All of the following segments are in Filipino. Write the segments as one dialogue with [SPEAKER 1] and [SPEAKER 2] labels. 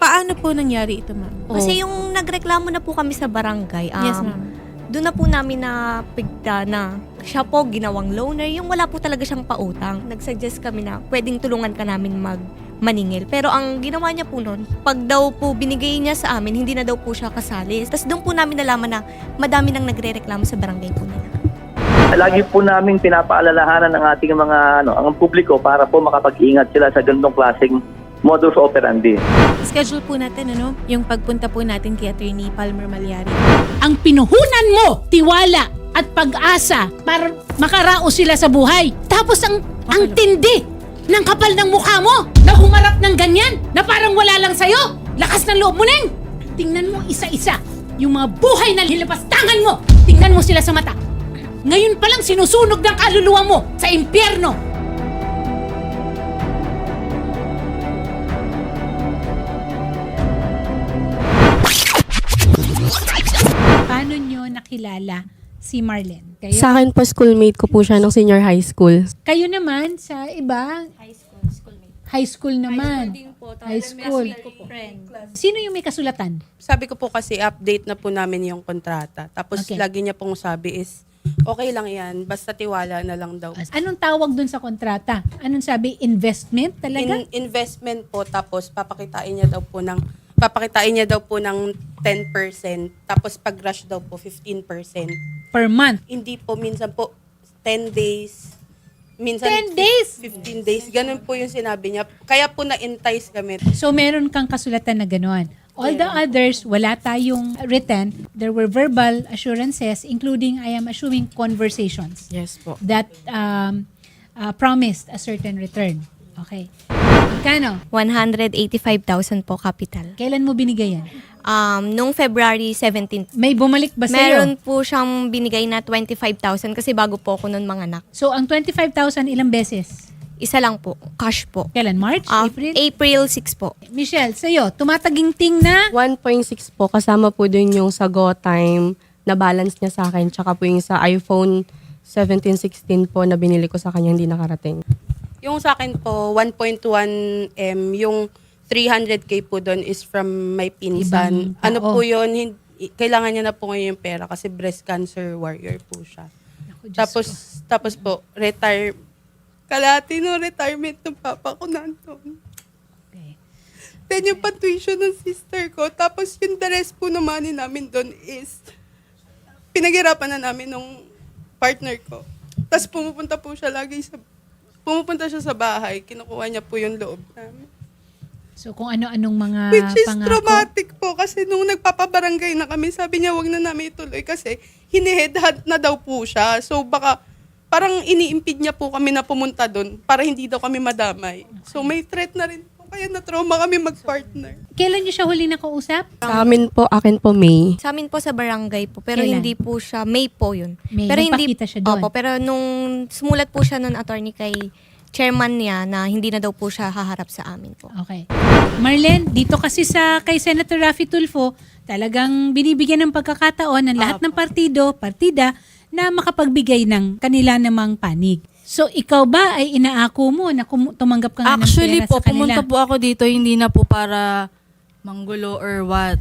[SPEAKER 1] Paano po nangyari ito, ma'am?
[SPEAKER 2] Kasi yung nagreklamo na po kami sa barangay,
[SPEAKER 1] Yes, ma'am.
[SPEAKER 2] doon na po namin napigda na siya po ginawang loaner, yung wala po talaga siyang pautang. Nag-suggest kami na pwedeng tulungan ka namin maningil. Pero ang ginawa niya po noon, pag daw po binigay niya sa amin, hindi na daw po siya kasali. Tapos doon po namin nalaman na madami nang nagre-reklamo sa barangay po nila.
[SPEAKER 3] Lagi po namin pinapaalalahanan ng ating mga ang publiko para po makapag-ingat sila sa ganitong klaseng modus operandi.
[SPEAKER 1] Schedule po natin, yung pagpunta po natin kay Attorney Palmer Malyari.
[SPEAKER 4] Ang pinuhunan mo, tiwala at pag-asa para makaraos sila sa buhay. Tapos ang tindi ng kapal ng mukha mo na humarap ng ganyan na parang wala lang sa'yo. Lakas ng loob mo, Neng. Tingnan mo isa-isa yung mga buhay na lilapastangan mo. Tingnan mo sila sa mata. Ngayon pa lang sinusunog ng kaluluwa mo sa impyerno. Paano nyo nakilala si Marlene? Kayo?
[SPEAKER 5] Sa akin po, schoolmate ko po siya nung senior high school.
[SPEAKER 4] Kayo naman sa iba? High school naman. High school. Sino yung may kasulatan?
[SPEAKER 6] Sabi ko po kasi update na po namin yung kontrata. Tapos
[SPEAKER 4] Okay.
[SPEAKER 6] lagi niya pong sabi is, okay lang yan, basta tiwala na lang daw.
[SPEAKER 4] Anong tawag dun sa kontrata? Anong sabi? Investment talaga?
[SPEAKER 6] Investment po, tapos papakitain niya daw po ng 10%, tapos pag rush daw po 15%.
[SPEAKER 4] Per month?
[SPEAKER 6] Hindi po, minsan po 10 days, minsan
[SPEAKER 4] 10 days?
[SPEAKER 6] 15 days, ganun po yung sinabi niya. Kaya po na-entice kami.
[SPEAKER 4] So meron kang kasulatan na gano'n. All the others, wala tayong written. There were verbal assurances, including, I am assuming, conversations
[SPEAKER 5] Yes po.
[SPEAKER 4] that promised a certain return. Okay. Magkano?
[SPEAKER 2] 185,000 po capital.
[SPEAKER 4] Kailan mo binigay yan?
[SPEAKER 2] Nung February 17,
[SPEAKER 4] May bumalik ba sa'yo?
[SPEAKER 2] meron po siyang binigay na 25,000 kasi bago po ako noon manganak.
[SPEAKER 4] So, ang 25,000 ilang beses?
[SPEAKER 2] Isa lang po, cash po.
[SPEAKER 4] Kailan? March? April?
[SPEAKER 2] April 6 po.
[SPEAKER 4] Michelle, sa'yo, tumataginting na
[SPEAKER 5] 1.6 po, kasama po dun yung sa GoTime na balance niya sa akin. Tsaka po yung sa iPhone 17, 16 po na binili ko sa kanya, hindi nakarating.
[SPEAKER 6] Yung sa akin po, 1.1 M, yung 300K po doon is from my pinsan.
[SPEAKER 4] Ibang
[SPEAKER 6] Ano
[SPEAKER 4] tao.
[SPEAKER 6] po yun, kailangan niya na po ngayon yung pera kasi breast cancer warrior po siya.
[SPEAKER 4] Naku, Diyos
[SPEAKER 6] Tapos po, kalahati no retirement ng papa ko nandun.
[SPEAKER 4] Okay.
[SPEAKER 6] Then yung pa-tuition ng sister ko. Tapos yung the rest po ng money namin doon is pinaghirapan na namin nung partner ko. Tapos pumupunta siya sa bahay, kinukuha niya po yung loob namin.
[SPEAKER 4] So, kung ano-anong mga
[SPEAKER 6] Which is
[SPEAKER 4] pangako.
[SPEAKER 6] traumatic po kasi nung nagpapabarangay na kami, sabi niya wag na namin ituloy kasi hiniheadhunt na daw po siya. So baka parang ini-impede niya po kami na pumunta doon para hindi daw kami madamay. So may threat na rin po, kaya na-trauma kami mag-partner.
[SPEAKER 4] Kailan niyo siya huli nakausap?
[SPEAKER 5] Sa amin po, akin po May.
[SPEAKER 2] Sa amin po sa barangay po, pero
[SPEAKER 4] Kailan?
[SPEAKER 2] hindi po siya, May po yun.
[SPEAKER 4] May,
[SPEAKER 2] pero
[SPEAKER 4] nagpakita siya doon.
[SPEAKER 2] Opo, pero nung sumulat po siya nun, attorney, kay chairman niya na hindi na daw po siya haharap sa amin po.
[SPEAKER 4] Okay. Marlene, dito kasi kay Senator Raffy Tulfo, talagang binibigyan ng pagkakataon ng lahat ng partida na makapagbigay ng kanila namang panig. So, ikaw ba ay inaako mo na tumanggap ka nga ng
[SPEAKER 7] Actually
[SPEAKER 4] pera
[SPEAKER 7] po,
[SPEAKER 4] sa kanila?
[SPEAKER 7] pumunta po ako dito hindi na po para manggulo or what.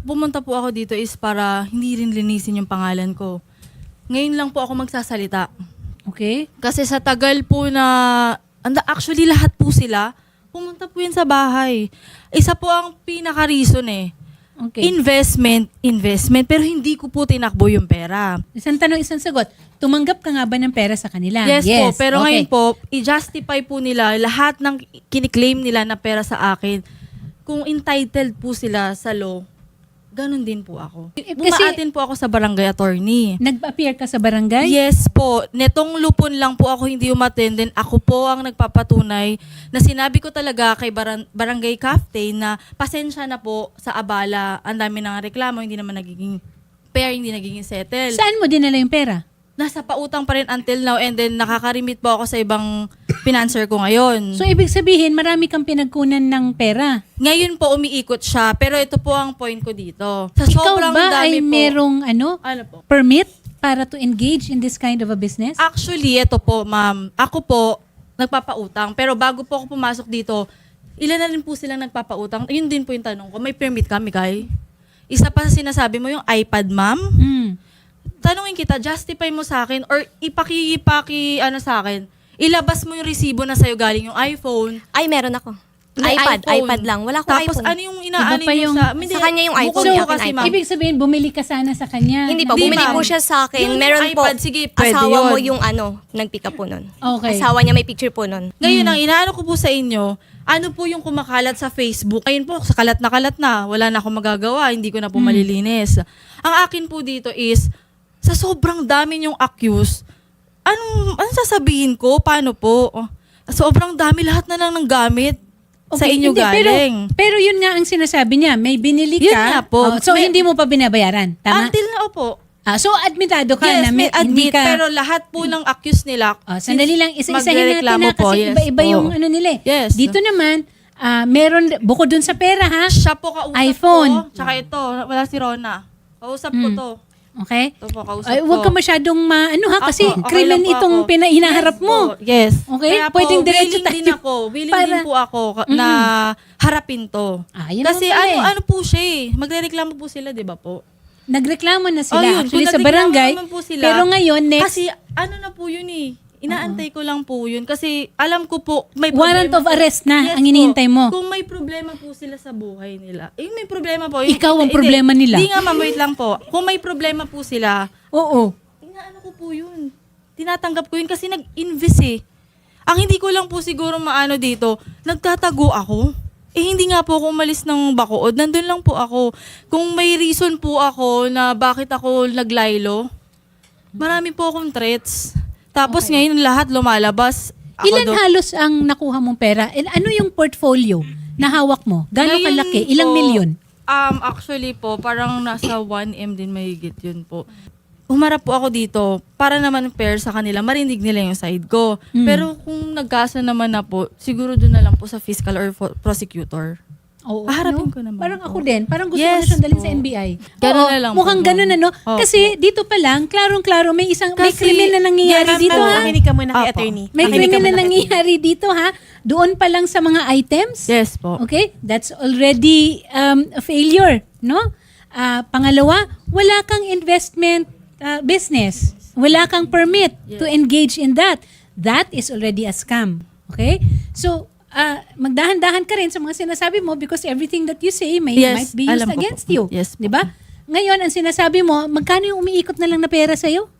[SPEAKER 7] Pumunta po ako dito is para hindi rin linisin yung pangalan ko. Ngayon lang po ako magsasalita.
[SPEAKER 4] Okay.
[SPEAKER 7] Kasi sa tagal po na, actually lahat po sila, pumunta po yun sa bahay. Isa po ang pinaka-reason
[SPEAKER 4] Okay.
[SPEAKER 7] Investment, pero hindi ko po tinakbo yung pera.
[SPEAKER 4] Isang tanong, isang sagot. Tumanggap ka nga ba ng pera sa kanila?
[SPEAKER 7] Yes po, pero
[SPEAKER 4] okay.
[SPEAKER 7] ngayon po, i-justify po nila lahat ng kiniklaim nila na pera sa akin. Kung entitled po sila sa law, ganun din po ako. Bumaatin po ako sa barangay attorney.
[SPEAKER 4] Nag-appear ka sa barangay?
[SPEAKER 7] Yes po, netong lupon lang po ako hindi umattend, then ako po ang nagpapatunay na sinabi ko talaga kay barangay captain na pasensya na po sa abala, ang dami ng reklamo, hindi naman nagiging fair, hindi nagiging settle.
[SPEAKER 4] Saan mo dinala yung pera?
[SPEAKER 7] Nasa pautang pa rin until now, and then nakakarimit po ako sa ibang financer ko ngayon.
[SPEAKER 4] So, ibig sabihin, marami kang pinagkunan ng pera.
[SPEAKER 7] Ngayon po umiikot siya, pero ito po ang point ko dito. Sa
[SPEAKER 4] Ikaw
[SPEAKER 7] sobrang
[SPEAKER 4] ba ay
[SPEAKER 7] dami po,
[SPEAKER 4] merong
[SPEAKER 7] ano po?
[SPEAKER 4] permit para to engage in this kind of a business?
[SPEAKER 7] Actually, ito po, ma'am. Ako po, nagpapautang. Pero bago po ako pumasok dito, ilan na rin po silang nagpapautang. Yun din po yung tanong ko, may permit kami, Kay? Isa pa sa sinasabi mo, yung iPad, ma'am? Tanungin kita, justify mo sa akin or ano sa akin, ilabas mo yung resibo na sa'yo galing yung iPhone.
[SPEAKER 2] Ay, meron ako.
[SPEAKER 7] May
[SPEAKER 2] iPad lang. Wala akong
[SPEAKER 7] Tapos
[SPEAKER 2] iPhone.
[SPEAKER 7] ano yung inaano
[SPEAKER 4] Iba pa
[SPEAKER 7] niyo
[SPEAKER 4] yung-
[SPEAKER 7] sa...
[SPEAKER 2] Sa kanya yung iPhone,
[SPEAKER 7] bukod
[SPEAKER 2] yung
[SPEAKER 7] po
[SPEAKER 2] akin
[SPEAKER 7] kasi,
[SPEAKER 2] iPad.
[SPEAKER 7] ma'am.
[SPEAKER 4] Ibig sabihin, bumili ka sana sa kanya.
[SPEAKER 2] Hindi pa,
[SPEAKER 7] Hindi,
[SPEAKER 2] bumili
[SPEAKER 7] ma'am.
[SPEAKER 2] po siya sa akin.
[SPEAKER 7] Yung
[SPEAKER 2] Meron po,
[SPEAKER 7] iPad, sige, pwede
[SPEAKER 2] asawa mo
[SPEAKER 7] yun.
[SPEAKER 2] yung nag-pick up po nun.
[SPEAKER 4] Okay.
[SPEAKER 2] Asawa niya may picture po nun.
[SPEAKER 7] Ngayon, ang inaano ko po sa inyo, ano po yung kumakalat sa Facebook? Ngayon po, sa kalat na, wala na akong magagawa, hindi ko na po malilinis. Ang akin po dito is, sa sobrang dami yung accused, anong sasabihin ko? Paano po? Sobrang dami, lahat na lang ng gamit sa inyo
[SPEAKER 4] hindi,
[SPEAKER 7] galing.
[SPEAKER 4] Pero yun nga ang sinasabi niya, may binili ka.
[SPEAKER 7] Yun nga po.
[SPEAKER 4] Oh, so
[SPEAKER 7] May-
[SPEAKER 4] hindi mo pa binabayaran. Tama?
[SPEAKER 7] Until na, opo.
[SPEAKER 4] So admitado ka
[SPEAKER 7] Yes,
[SPEAKER 4] na
[SPEAKER 7] may
[SPEAKER 4] hindi
[SPEAKER 7] admit,
[SPEAKER 4] ka.
[SPEAKER 7] pero lahat po ng accused nila,
[SPEAKER 4] Sandali lang, isa-isahin natin
[SPEAKER 7] magrereklamo
[SPEAKER 4] na
[SPEAKER 7] po,
[SPEAKER 4] kasi
[SPEAKER 7] yes
[SPEAKER 4] iba-iba
[SPEAKER 7] po.
[SPEAKER 4] yung ano nila eh.
[SPEAKER 7] Yes.
[SPEAKER 4] Dito naman, meron, bukod dun sa pera ha,
[SPEAKER 7] Siya po kausap
[SPEAKER 4] iPhone.
[SPEAKER 7] ko, tsaka ito, wala si Rona. Kausap ko to.
[SPEAKER 4] okay?
[SPEAKER 7] Ito po, kausap
[SPEAKER 4] Ay, huwag
[SPEAKER 7] ko.
[SPEAKER 4] ka masyadong kasi
[SPEAKER 7] Ako, okay
[SPEAKER 4] krimen
[SPEAKER 7] lang po
[SPEAKER 4] itong
[SPEAKER 7] ako.
[SPEAKER 4] hinaharap
[SPEAKER 7] Yes
[SPEAKER 4] mo.
[SPEAKER 7] po, yes.
[SPEAKER 4] Okay?
[SPEAKER 7] Kaya po,
[SPEAKER 4] Pwedeng diretso
[SPEAKER 7] willing din
[SPEAKER 4] tayo.
[SPEAKER 7] ako. Willing
[SPEAKER 4] Para-
[SPEAKER 7] din po ako na harapin to.
[SPEAKER 4] Yun
[SPEAKER 7] Kasi
[SPEAKER 4] naman pala eh.
[SPEAKER 7] ano po siya eh. Magrereklamo po sila, di ba po?
[SPEAKER 4] Nagreklamo na sila
[SPEAKER 7] Yun,
[SPEAKER 4] actually
[SPEAKER 7] kung
[SPEAKER 4] sa
[SPEAKER 7] nagreklamo
[SPEAKER 4] barangay.
[SPEAKER 7] naman po sila,
[SPEAKER 4] Pero ngayon, next,
[SPEAKER 7] Kasi ano na po yun eh. Inaantay ko lang po yun. Kasi alam ko po, may problema.
[SPEAKER 4] warrant of arrest na
[SPEAKER 7] Yes
[SPEAKER 4] ang
[SPEAKER 7] po.
[SPEAKER 4] hinihintay mo.
[SPEAKER 7] Kung may problema po sila sa buhay nila. May problema po.
[SPEAKER 4] Ikaw ang
[SPEAKER 7] Hindi,
[SPEAKER 4] problema nila.
[SPEAKER 7] Hindi nga ma'am, wait lang po. Kung may problema po sila,
[SPEAKER 4] Oo.
[SPEAKER 7] inaano ko po yun. Tinatanggap ko yun kasi nag-invest eh. Ang hindi ko lang po siguro maano dito, nagtatago ako. Hindi nga po ako umalis ng Bacood. Nandun lang po ako. Kung may reason po ako na bakit ako naglaylo, marami po akong threats. Tapos ngayon lahat lumalabas. Ako
[SPEAKER 4] Ilan
[SPEAKER 7] do-
[SPEAKER 4] halos ang nakuha mong pera? And ano yung portfolio na hawak mo? Gano'ng
[SPEAKER 7] Ngayon
[SPEAKER 4] kalaki? Ilang
[SPEAKER 7] po,
[SPEAKER 4] milyon?
[SPEAKER 7] Actually po, parang nasa 1M din mahigit yun po. Humarap po ako dito para naman fair sa kanila, marinig nila yung side ko. Pero kung nagkasa naman na po, siguro doon na lang po sa fiscal or prosecutor.
[SPEAKER 4] Oo,
[SPEAKER 7] Haharapin
[SPEAKER 4] ano?
[SPEAKER 7] ko naman
[SPEAKER 4] Parang
[SPEAKER 7] po.
[SPEAKER 4] ako din. Parang gusto ko
[SPEAKER 7] Yes
[SPEAKER 4] na siyang dalhin
[SPEAKER 7] po.
[SPEAKER 4] sa NBI.
[SPEAKER 7] Ganun
[SPEAKER 4] Oo,
[SPEAKER 7] na lang po,
[SPEAKER 4] mukhang
[SPEAKER 7] ma'am.
[SPEAKER 4] ganun ano.
[SPEAKER 7] Opo.
[SPEAKER 4] Kasi dito pa lang, klarong-klaro, may
[SPEAKER 7] Kasi-
[SPEAKER 4] krimen na nangyayari
[SPEAKER 7] Yes,
[SPEAKER 4] dito
[SPEAKER 7] po.
[SPEAKER 4] ha.
[SPEAKER 1] Makinig ka muna kay
[SPEAKER 7] Apo.
[SPEAKER 1] attorney.
[SPEAKER 4] May
[SPEAKER 1] Makinig ka
[SPEAKER 4] krimen na
[SPEAKER 1] muna kay
[SPEAKER 4] nangyayari dito ha. Doon pa lang sa mga items.
[SPEAKER 7] Yes po.
[SPEAKER 4] Okay? That's already a failure, no? Pangalawa, wala kang investment business. Wala kang permit to engage in that. That is already a scam. Okay? So, magdahan-dahan ka rin sa mga sinasabi mo because everything that you say might
[SPEAKER 7] Yes,
[SPEAKER 4] be used
[SPEAKER 7] alam ko po.
[SPEAKER 4] against you.
[SPEAKER 7] Yes po.
[SPEAKER 4] Di ba? Ngayon, ang sinasabi mo, magkano yung umiikot na lang na pera sa'yo?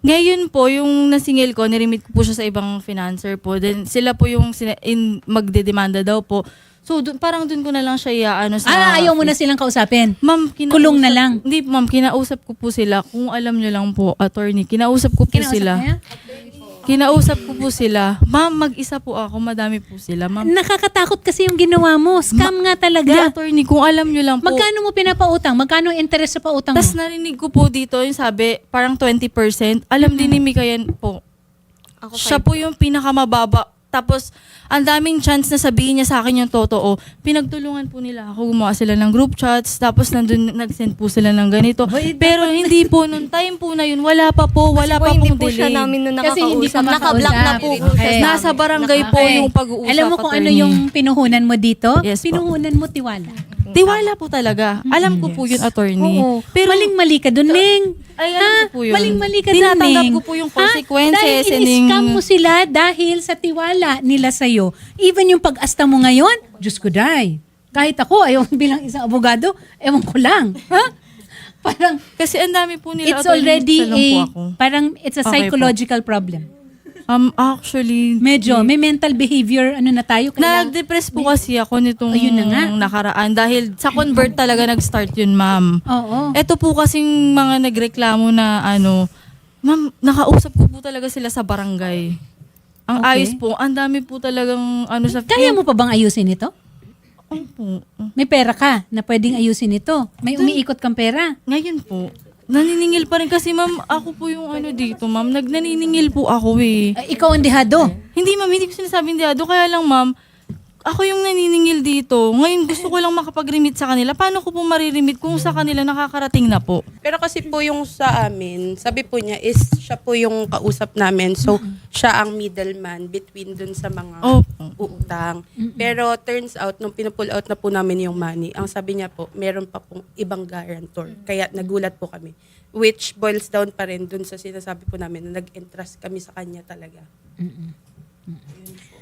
[SPEAKER 7] Ngayon po, yung nasingil ko, nirimit ko po siya sa ibang financer po. Then sila po yung magdedemanda daw po. So, parang dun ko na lang siya iaano sa...
[SPEAKER 4] Ayaw mo na silang kausapin.
[SPEAKER 7] Ma'am,
[SPEAKER 4] Kulong na lang.
[SPEAKER 7] Hindi, ma'am, kinausap ko po sila. Kung alam nyo lang po, attorney, kinausap ko po
[SPEAKER 4] Kinausap
[SPEAKER 7] sila.
[SPEAKER 4] niya?
[SPEAKER 7] Kinausap ko po sila. Ma'am, mag-isa po ako, madami po sila. Ma'am,
[SPEAKER 4] Nakakatakot kasi yung ginawa mo. Scam nga
[SPEAKER 7] hindi,
[SPEAKER 4] talaga.
[SPEAKER 7] attorney, kung alam nyo lang po.
[SPEAKER 4] Magkano mo pinapautang? Magkano ang interest sa pautang
[SPEAKER 7] Tas
[SPEAKER 4] mo?
[SPEAKER 7] narinig ko po dito, yung sabi, parang 20%. Alam din ni Mika yan po.
[SPEAKER 2] Ako
[SPEAKER 7] Siya po yung pinakamababa. Tapos, ang daming chance na sabihin niya sa akin yung totoo. Pinagtulungan po nila ako. Gumawa sila ng group chats. Tapos, nandun, nag-send po sila ng ganito. Pero hindi po, nung time po na yun, wala pa po. Wala pa
[SPEAKER 2] hindi
[SPEAKER 7] pong
[SPEAKER 2] po siya
[SPEAKER 7] delay.
[SPEAKER 2] namin nun
[SPEAKER 4] Kasi hindi ka
[SPEAKER 2] nakakausap. Naka-block na po
[SPEAKER 4] makausap.
[SPEAKER 2] siya.
[SPEAKER 4] Okay.
[SPEAKER 2] sa
[SPEAKER 7] Nasa
[SPEAKER 2] amin.
[SPEAKER 7] barangay po
[SPEAKER 4] Okay.
[SPEAKER 7] yung pag-uusap.
[SPEAKER 4] Alam mo kung ano
[SPEAKER 7] attorney.
[SPEAKER 4] yung pinuhunan mo dito?
[SPEAKER 7] Yes po.
[SPEAKER 4] Pinuhunan mo tiwala.
[SPEAKER 7] Tiwala po talaga. Alam ko po yun, attorney.
[SPEAKER 4] Oo.
[SPEAKER 7] Pero,
[SPEAKER 4] Maling-mali ka dun, Ning.
[SPEAKER 7] Ay, alam ko po yun.
[SPEAKER 4] Maling-mali ka dun,
[SPEAKER 7] Tinatanggap
[SPEAKER 4] Ning.
[SPEAKER 7] ko po yung
[SPEAKER 4] Ha?
[SPEAKER 7] consequences.
[SPEAKER 4] Dahil in-scam mo sila dahil sa tiwala nila sa'yo. Even yung pag-asta mo ngayon, Diyos ko day. Kahit ako, ayaw bilang isang abogado, ewan ko lang. Ha? Parang,
[SPEAKER 7] Kasi ang dami po nila,
[SPEAKER 4] it's
[SPEAKER 7] attorney,
[SPEAKER 4] already
[SPEAKER 7] isa lang po ako.
[SPEAKER 4] parang it's a
[SPEAKER 7] Okay po.
[SPEAKER 4] psychological problem.
[SPEAKER 7] Actually,
[SPEAKER 4] Medyo, may mental behavior, ano na tayo.
[SPEAKER 7] nag-depress po kasi ako nitong
[SPEAKER 4] Ayun na nga.
[SPEAKER 7] nakaraan dahil sa convert talaga nag-start yun, ma'am.
[SPEAKER 4] Oo.
[SPEAKER 7] Ito po kasing mga nagreklamo na ma'am, nakausap ko po talaga sila sa barangay. Ang
[SPEAKER 4] Okay.
[SPEAKER 7] ayos po, ang dami po talagang sa...
[SPEAKER 4] Kaya mo pa bang ayusin ito?
[SPEAKER 7] po.
[SPEAKER 4] May pera ka na pwedeng ayusin ito. May umiikot kang pera.
[SPEAKER 7] Ngayon po, naniningil pa rin kasi ma'am, ako po yung dito, ma'am. Naniningil po ako eh.
[SPEAKER 4] Ikaw ang dehado.
[SPEAKER 7] Hindi ma'am, hindi ko sinasabing diado. Kaya lang ma'am, ako yung naniningil dito. Ngayon gusto ko lang makapag-remit sa kanila. Paano ko po maririmit kung sa kanila nakakarating na po?
[SPEAKER 6] Pero kasi po yung sa amin, sabi po niya is siya po yung kausap namin. So, siya ang middleman between dun sa mga uutang. Pero turns out, nung pinupull out na po namin yung money, ang sabi niya po, meron pa pong ibang guarantor. Kaya nagulat po kami. Which boils down pa rin dun sa sinasabi po namin na nag-entrust kami sa kanya talaga.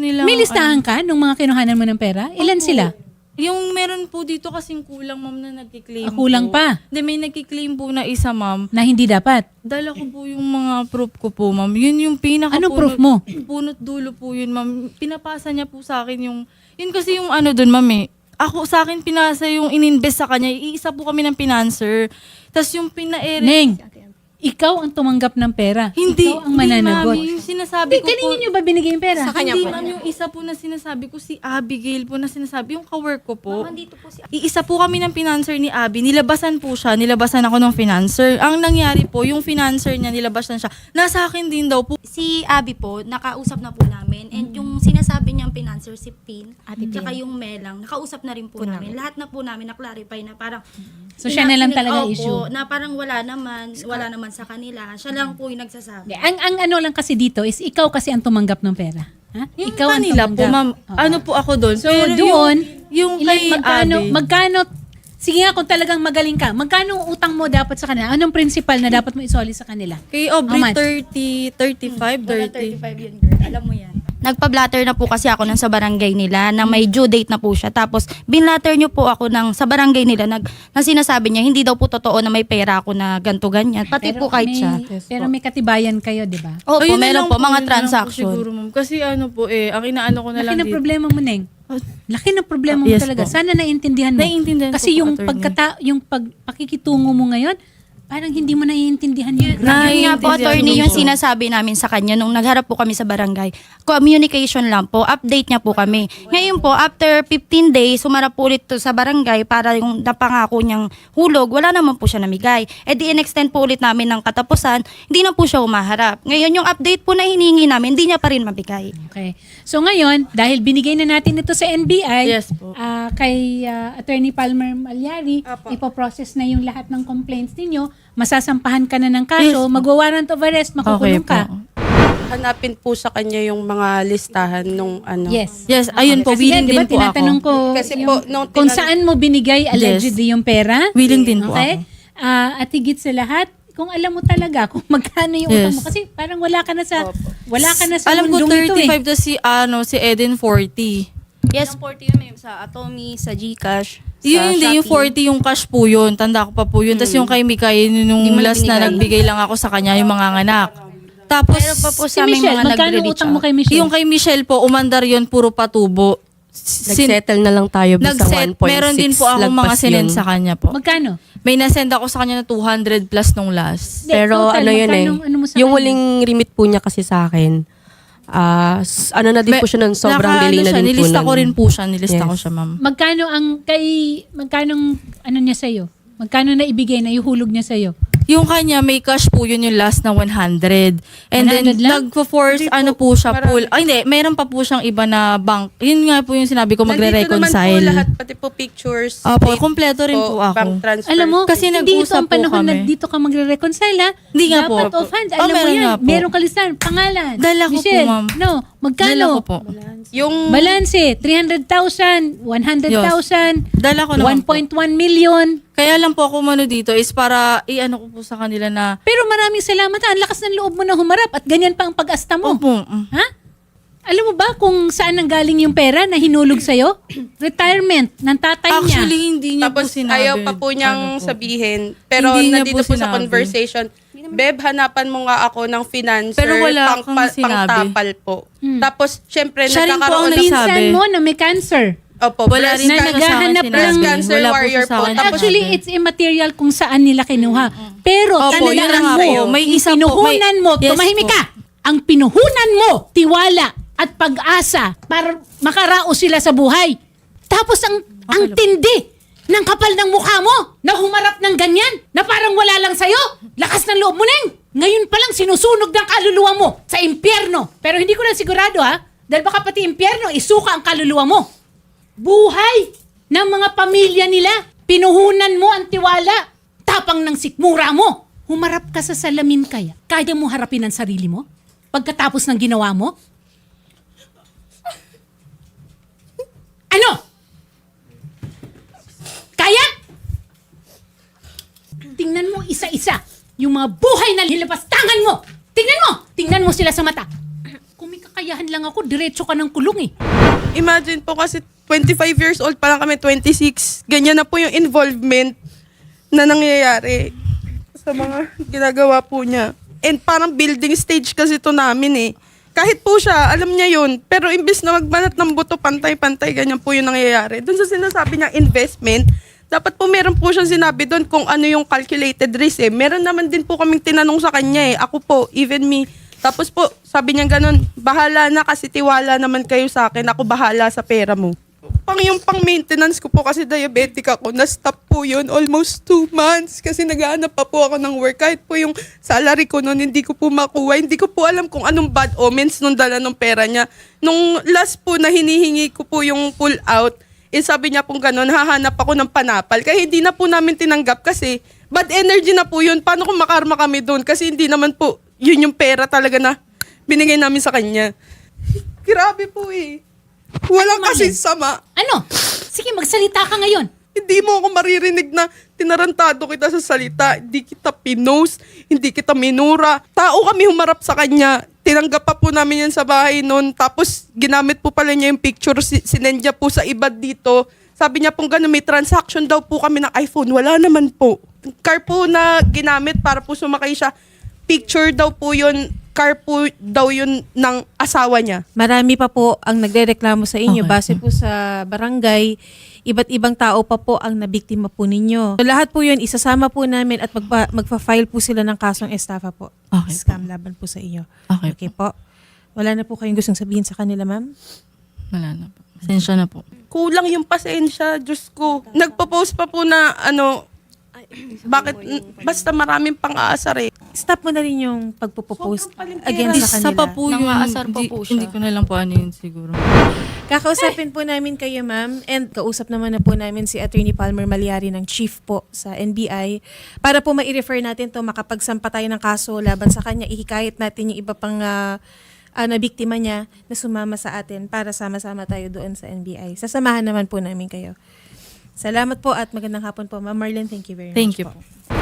[SPEAKER 4] May listahan ka nung mga kinuhanan mo ng pera? Ilan sila?
[SPEAKER 7] Yung meron po dito kasing kulang, ma'am, na nagkiklaim
[SPEAKER 4] Kulang
[SPEAKER 7] po.
[SPEAKER 4] pa?
[SPEAKER 7] Hindi, may nagkiklaim po na isa, ma'am.
[SPEAKER 4] Na hindi dapat?
[SPEAKER 7] Dala ko po yung mga proof ko po, ma'am. Yun yung pinaka
[SPEAKER 4] Anong proof mo?
[SPEAKER 7] Punot dulo po yun, ma'am. Pinapasa niya po sa akin yung... Yun kasi yung ano dun, ma'am eh. Ako sa akin pinasa yung ininvest sa kanya. Iisa po kami ng financer. Tapos yung
[SPEAKER 4] Neng, ikaw ang tumanggap ng pera.
[SPEAKER 7] Hindi,
[SPEAKER 4] Ikaw ang mananagot.
[SPEAKER 7] Hindi, ma'am. Yung sinasabi ko po...
[SPEAKER 4] Kanino nyo ba binigay yung pera?
[SPEAKER 2] Sa kanya
[SPEAKER 7] Hindi,
[SPEAKER 2] po.
[SPEAKER 7] ma'am, yung isa po na sinasabi ko, si Abigail po na sinasabi, yung kawork ko po. Iisa po kami ng financer ni Abby. Nilabasan po siya. Nilabasan ako ng financer. Ang nangyari po, yung financer niya, nilabasan siya. Nasa akin din daw po.
[SPEAKER 8] Si Abby po, nakausap na po namin. And yung sinasabi niyang financer, si Pin,
[SPEAKER 2] Ate Pin.
[SPEAKER 8] tsaka yung Melang, nakausap na rin po namin. Lahat na po namin na-clarify na parang...
[SPEAKER 4] So, siya na lang talaga
[SPEAKER 8] Opo,
[SPEAKER 4] issue.
[SPEAKER 8] na parang wala naman sa kanila. Siya lang po yung nagsasabi.
[SPEAKER 4] Ang ano lang kasi dito is ikaw kasi ang tumanggap ng pera. Ha?
[SPEAKER 7] Yung
[SPEAKER 4] Ikaw ang
[SPEAKER 7] kanila po,
[SPEAKER 4] tumanggap.
[SPEAKER 7] ma'am.
[SPEAKER 4] Oo.
[SPEAKER 7] Ano po ako doon?
[SPEAKER 4] So,
[SPEAKER 7] Pero
[SPEAKER 4] doon,
[SPEAKER 7] yung
[SPEAKER 4] ilan,
[SPEAKER 7] kay Abby.
[SPEAKER 4] magkano, sige nga kung talagang magaling ka, magkano ang utang mo dapat sa kanila? Anong principal na dapat mo isoli sa kanila?
[SPEAKER 7] Kay
[SPEAKER 4] How
[SPEAKER 7] Aubrey,
[SPEAKER 4] much?
[SPEAKER 7] 35, 30.
[SPEAKER 8] 35 yun, girl. Alam mo yan. Nagpa-blatter na po kasi ako ng sa barangay nila na may due date na po siya. Tapos, binlatter niyo po ako ng sa barangay nila na sinasabi niya, hindi daw po totoo na may pera ako na ganto ganyan. Pati po kahit siya.
[SPEAKER 4] Pero may katibayan kayo, di ba?
[SPEAKER 8] Opo,
[SPEAKER 7] Ayun na
[SPEAKER 8] meron
[SPEAKER 7] lang
[SPEAKER 8] po, mga
[SPEAKER 7] yun na lang po
[SPEAKER 8] transaction.
[SPEAKER 7] siguro, ma'am. Kasi ano po ang inaano ko na
[SPEAKER 4] Laki
[SPEAKER 7] lang
[SPEAKER 4] ng
[SPEAKER 7] dito.
[SPEAKER 4] problema mo, Neng. Laki ng problema mo
[SPEAKER 7] Yes
[SPEAKER 4] talaga.
[SPEAKER 7] po.
[SPEAKER 4] Sana naiintindihan mo.
[SPEAKER 7] Naiintindihan ko
[SPEAKER 4] Kasi
[SPEAKER 7] po,
[SPEAKER 4] yung
[SPEAKER 7] attorney.
[SPEAKER 4] pakikitungo mo ngayon, parang hindi mo naiintindihan yung
[SPEAKER 8] Yun nga po, attorney,
[SPEAKER 7] Naiintindihan
[SPEAKER 8] yung
[SPEAKER 7] ko po.
[SPEAKER 8] sinasabi namin sa kanya nung nagharap po kami sa barangay. Communication lang po, update niya po kami. Ngayon po, after 15 days, sumarap po ulit to sa barangay para yung napangako niyang hulog, wala naman po siya namigay. E di in-extend po ulit namin ng katapusan, hindi na po siya umaharap. Ngayon yung update po na hiningi namin, hindi niya pa rin mabigay.
[SPEAKER 4] Okay. So ngayon, dahil binigay na natin ito sa NBI,
[SPEAKER 7] Yes po.
[SPEAKER 4] kay Attorney Palmer Malyari, ipoprocess na yung lahat ng complaints ninyo, masasampahan ka na ng kaso,
[SPEAKER 7] Yes.
[SPEAKER 4] magwa-warrant of arrest, makukulong ka.
[SPEAKER 6] Hanapin po sa kanya yung mga listahan nung ano.
[SPEAKER 4] Yes.
[SPEAKER 7] Yes, ayun po,
[SPEAKER 4] Kasi
[SPEAKER 7] willing
[SPEAKER 4] diba,
[SPEAKER 7] din po
[SPEAKER 4] tinatanong
[SPEAKER 7] ako.
[SPEAKER 4] ko
[SPEAKER 6] Kasi
[SPEAKER 4] yung,
[SPEAKER 6] po, nung
[SPEAKER 4] kung
[SPEAKER 6] tinan-
[SPEAKER 4] saan mo binigay allegedly yung pera.
[SPEAKER 7] Willing din po
[SPEAKER 4] Okay?
[SPEAKER 7] ako.
[SPEAKER 4] At higit sa lahat, kung alam mo talaga kung magkano yung utang mo.
[SPEAKER 7] Yes.
[SPEAKER 4] Kasi parang wala ka na sa
[SPEAKER 7] Alam ko
[SPEAKER 4] mundong ito
[SPEAKER 7] 35 to si Eden 40.
[SPEAKER 8] Yes, 40 yun may sa Atomy, sa Gcash,
[SPEAKER 7] Yun hindi, yung 40 yung cash po yun. Tanda ko pa po yun. Tapos yung kay Mika, yun nung
[SPEAKER 8] Hindi mo na
[SPEAKER 7] last na
[SPEAKER 8] binigay.
[SPEAKER 7] nagbigay lang ako sa kanya, yung mga anak. Tapos,
[SPEAKER 8] Pero pa po
[SPEAKER 4] Si
[SPEAKER 8] sa aming
[SPEAKER 4] Michelle,
[SPEAKER 8] mga
[SPEAKER 4] magkano
[SPEAKER 8] nagre-reach
[SPEAKER 4] utang mo
[SPEAKER 8] out.
[SPEAKER 4] kay Michelle?
[SPEAKER 7] yung kay Michelle po, umandar yun, puro patubo.
[SPEAKER 5] Nag-settle na lang tayo sa 1.6.
[SPEAKER 7] Meron din po ako mga
[SPEAKER 5] lagpas
[SPEAKER 7] sinend
[SPEAKER 5] yun.
[SPEAKER 7] sa kanya po.
[SPEAKER 4] Magkano?
[SPEAKER 7] May nasend ako sa kanya na 200 plus nung last.
[SPEAKER 4] Hindi,
[SPEAKER 5] Pero
[SPEAKER 4] total,
[SPEAKER 5] ano yun eh,
[SPEAKER 4] magkano- ano mo sa
[SPEAKER 5] yung
[SPEAKER 4] kanya?
[SPEAKER 5] huling remit po niya kasi sa akin, ano na din po siya nun, sobrang delay na din po
[SPEAKER 7] Nilista
[SPEAKER 5] nun.
[SPEAKER 7] ko rin po siya, nilista
[SPEAKER 5] Yes.
[SPEAKER 7] ko siya, ma'am.
[SPEAKER 4] Magkano magkano ano niya sa'yo? Magkano na ibigay na ihulog niya sa'yo?
[SPEAKER 7] Yung kanya, may cash po yun yung last na 100. And then,
[SPEAKER 4] 100 lang?
[SPEAKER 7] nagpo-force, ano po siya, full. Ay, hindi, meron pa po siyang iba na bank. Yun nga po yung sinabi ko,
[SPEAKER 6] Nandito naman po
[SPEAKER 7] magre-reconcile.
[SPEAKER 6] lahat, pati po pictures.
[SPEAKER 7] Opo,
[SPEAKER 6] date
[SPEAKER 7] kompleto rin po ako.
[SPEAKER 6] Bank transfer.
[SPEAKER 4] Alam mo,
[SPEAKER 7] Kasi
[SPEAKER 4] hindi ito
[SPEAKER 7] nag-usap
[SPEAKER 4] ang panahon
[SPEAKER 7] po
[SPEAKER 4] na
[SPEAKER 7] kami.
[SPEAKER 4] dito ka magre-reconcile, ha?
[SPEAKER 7] Hindi nga po.
[SPEAKER 4] Dapat offhand.
[SPEAKER 7] Oh,
[SPEAKER 4] Alam mo
[SPEAKER 7] meron
[SPEAKER 4] yan.
[SPEAKER 7] nga po.
[SPEAKER 4] Merong kalistahan. Pangalan.
[SPEAKER 7] Dala ko po,
[SPEAKER 4] Michelle,
[SPEAKER 7] ma'am.
[SPEAKER 4] No. Magkano?
[SPEAKER 7] Dala ko po.
[SPEAKER 6] Yung
[SPEAKER 4] Balanse, 300,000, 100,000,
[SPEAKER 7] Dala ko naman po.
[SPEAKER 4] 1.1 million.
[SPEAKER 7] Kaya lang po ako mano dito is para i-ano ko po sa kanila na,
[SPEAKER 4] Pero maraming salamat, ha? Ang lakas ng loob mo na humarap at ganyan pa ang pag-asta mo.
[SPEAKER 7] opo,
[SPEAKER 4] Ha? Alam mo ba kung saan nanggaling yung pera na hinulog sa'yo? Retirement ng tatay niya.
[SPEAKER 7] actually, hindi niya
[SPEAKER 6] tapos
[SPEAKER 7] po sinabi.
[SPEAKER 6] ayaw pa po niyang
[SPEAKER 7] Ano po.
[SPEAKER 6] sabihin. Pero
[SPEAKER 7] Hindi niya
[SPEAKER 6] nandito
[SPEAKER 7] po
[SPEAKER 6] po sa
[SPEAKER 7] sinabi.
[SPEAKER 6] conversation, Beb, hanapan mo nga ako ng financer.
[SPEAKER 7] Pero wala kang sinabi.
[SPEAKER 6] Pangtapal po. Tapos, syempre,
[SPEAKER 7] Siya rin po ang
[SPEAKER 6] nagkakaroon ng...
[SPEAKER 7] nagsabi.
[SPEAKER 4] Pinsan mo na may cancer.
[SPEAKER 6] Opo,
[SPEAKER 7] Wala
[SPEAKER 6] breast
[SPEAKER 7] rin
[SPEAKER 4] na
[SPEAKER 7] po sa akin
[SPEAKER 4] naghahanap
[SPEAKER 7] sinabi.
[SPEAKER 4] ng
[SPEAKER 6] cancer
[SPEAKER 7] Wala po
[SPEAKER 6] warrior
[SPEAKER 7] siya sa
[SPEAKER 6] po.
[SPEAKER 7] akin
[SPEAKER 6] Tapos,
[SPEAKER 4] Actually,
[SPEAKER 7] sinabi.
[SPEAKER 4] it's immaterial kung saan nila kinuha. Pero
[SPEAKER 7] Opo, yun na
[SPEAKER 4] tandaan
[SPEAKER 7] nga
[SPEAKER 4] mo,
[SPEAKER 7] po. May isa po,
[SPEAKER 4] pinuhunan mo,
[SPEAKER 7] Yes
[SPEAKER 4] tumahimik
[SPEAKER 7] po.
[SPEAKER 4] ka. Ang pinuhunan mo, tiwala at pag-asa para makaraos sila sa buhay. Tapos ang tindi ng kapal ng mukha mo na humarap ng ganyan na parang wala lang sa'yo. Lakas ng loob mo, Neng. Ngayon pa lang sinusunog ng kaluluwa mo sa impyerno. Pero hindi ko na sigurado, ha? Dahil baka pati impyerno isuka ang kaluluwa mo. buhay ng mga pamilya nila. Pinuhunan mo ang tiwala. Tapang ng sikmura mo. Humarap ka sa salamin kaya. Kaya mo harapin ang sarili mo? Pagkatapos ng ginawa mo? Ano? Kaya? Tingnan mo isa-isa yung mga buhay na lilabastangan mo. Tingnan mo! Tingnan mo sila sa mata. Kung may kakayahan lang ako, diretso ka ng kulong eh.
[SPEAKER 6] Imagine po kasi 25 years old pa lang kami, 26. Ganyan na po yung involvement na nangyayari sa mga ginagawa po niya. And parang building stage kasi ito namin eh. Kahit po siya, alam niya yun. Pero imbis na magbanat ng buto, pantay-pantay, ganyan po yung nangyayari. Doon sa sinasabi niya investment, dapat po meron po siyang sinabi doon kung ano yung calculated risk eh. Meron naman din po kaming tinanong sa kanya eh. Ako po, even me. Tapos po, sabi niya ganun, bahala na kasi tiwala naman kayo sa akin. Ako bahala sa pera mo. Yung pang-maintenance ko po kasi diabetic ako, na-stop po yun almost 2 months kasi naghahanap pa po ako ng work. Kahit po yung salary ko noon, hindi ko po makuha. Hindi ko po alam kung anong bad omens nung dala ng pera niya. Nung last po na hinihingi ko po yung pull out, sabi niya pong ganun, hahanap ako ng panapal. Kaya hindi na po namin tinanggap kasi bad energy na po yun. Paano kung makarma kami doon? Kasi hindi naman po yun yung pera talaga na binigay namin sa kanya. Grabe po eh. Walang kasi sama.
[SPEAKER 4] Ano? Sige, magsalita ka ngayon.
[SPEAKER 6] Hindi mo ako maririnig na tinarantado kita sa salita. Hindi kita pinost, hindi kita minura. Tao kami humarap sa kanya. Tinanggap pa po namin yan sa bahay noon. Tapos ginamit po pala niya yung picture. Sinend niya po sa iba dito. Sabi niya pong gano'n, may transaction daw po kami ng iPhone. Wala naman po. Car po na ginamit para po sumakay siya. Picture daw po yun. Car po daw yun ng asawa niya.
[SPEAKER 1] Marami pa po ang nagrereklamo sa inyo.
[SPEAKER 4] Okay.
[SPEAKER 1] Base po sa barangay, iba't ibang tao pa po ang nabiktima po ninyo. So, lahat po yun, isasama po namin at magpa-file po sila ng kasong estafa po.
[SPEAKER 7] Okay po.
[SPEAKER 1] Scam laban po sa iyo.
[SPEAKER 7] Okay
[SPEAKER 1] po. Wala na po kayong gustong sabihin sa kanila, ma'am?
[SPEAKER 7] Wala na po. Pasensya na po.
[SPEAKER 6] Kulang yung pasensya, Diyos ko. Nagpo-post pa po na bakit basta maraming pang-aasar eh.
[SPEAKER 1] Stop mo na rin yung pagpo-post
[SPEAKER 6] Sobrang palengkera.
[SPEAKER 1] against sa
[SPEAKER 7] Isa
[SPEAKER 1] kanila.
[SPEAKER 7] pa po yun.
[SPEAKER 8] Nangaasar pa po siya.
[SPEAKER 7] Hindi ko na lang po ano yun siguro.
[SPEAKER 1] Kakausapin po namin kayo, ma'am, and kausap naman na po namin si Attorney Palmer Malyari ng chief po sa NBI para po ma-refer natin to, makapagsampa tayo ng kaso laban sa kanya, ihikayat natin yung iba pang na biktima niya na sumama sa atin para sama-sama tayo doon sa NBI. Sasamahan naman po namin kayo. Salamat po at magandang hapon po, Ma'am Marlene. Thank you very much
[SPEAKER 7] Thank you
[SPEAKER 1] po.
[SPEAKER 7] po.